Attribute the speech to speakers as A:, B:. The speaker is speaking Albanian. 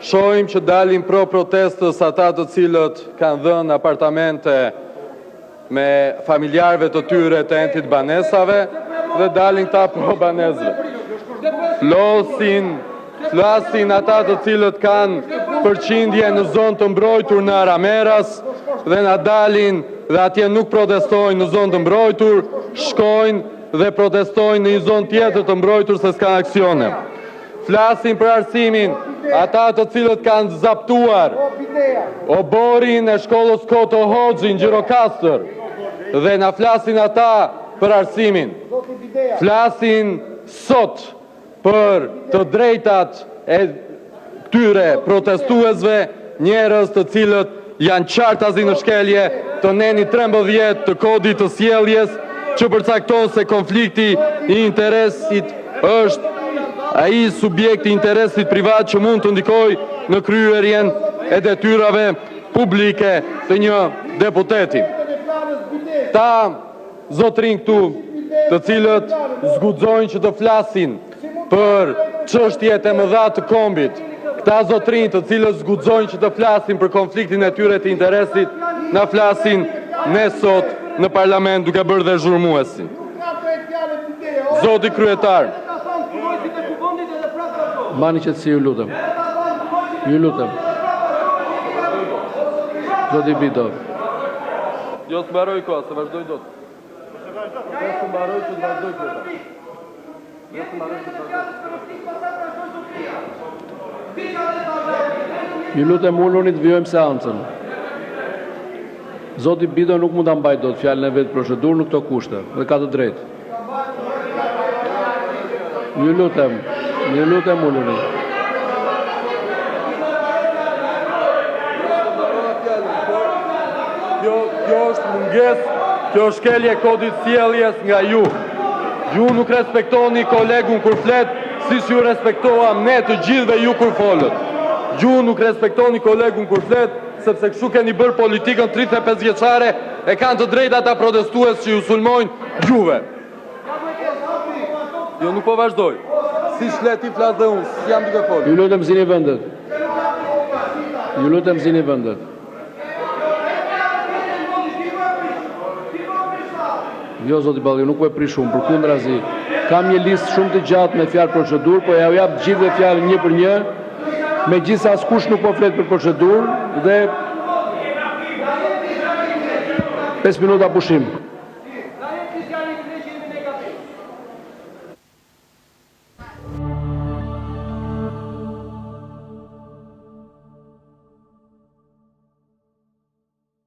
A: Shohim që dalin pro protestës ata të cilët kanë dhënë apartamente me familjarëve të tyre të entit banesave dhe dalin këta pro banezve. Flasin ata të cilët kanë përqindje në zonë të mbrojtur në Arameras dhe na dalin dhe atje nuk protestojnë në zonë të mbrojtur, shkojnë dhe protestojnë në një zonë tjetër të mbrojtur se s'ka aksione. Flasin për arsimin ata të cilët kanë zaptuar oborin e shkollës Koto Hoxhi në Gjirokastër dhe na flasin ata për arsimin. Flasin sot për të drejtat e këtyre protestuesve, njerëz të cilët janë qartazi në shkelje të neni 13 të kodit të sjelljes që përcakton se konflikti i interesit është ai subjekti i interesit privat që mund të ndikojë në kryerjen e detyrave publike të një deputeti. Ta zotrin këtu, të cilët zguxojnë që të flasin për çështjet e mëdha të kombit, këta zotrin të cilët zguxojnë që të flasin për konfliktin e tyre të interesit, na flasin ne sot në parlament duke bërë dhe zhurmuesin. Zoti kryetar,
B: Mani qëtësi, ju lutem. Ju lutem. Zoti Bido.
A: Jo të mbaroj koha, se vazhdoj do të. Të mbaroj që të vazhdoj kryetar.
B: Ju lutem uluni të vjojmë seancën. Zoti Bido nuk mund ta mbajë dot fjalën e vet procedurë në këto kushte dhe ka të drejtë. Ju lutem uluni.
A: Kjo është mungesë, kjo është shkelje kodit sjelljes nga ju. Ju nuk respektoni kolegun kur flet, siç ju respektoam ne të gjithëve ju kur folët. Ju nuk respektoni kolegun kur flet, sepse kështu keni bërë politikën 35 vjeçare, e kanë të drejta ata protestues që ju sulmojnë juve. Jo, nuk po vazhdoj. Si shlet i flas dhe unë, jam duke folur.
B: Ju lutem zini vendet. Ju lutem zini vendet. Jo, zoti Balli, nuk po e prish shumë, përkundrazi. Kam një listë shumë të gjatë me fjalë procedurë, po ja u jap gjithë fjalën një për një. Megjithëse askush nuk po flet për procedurë dhe 5 minuta pushim.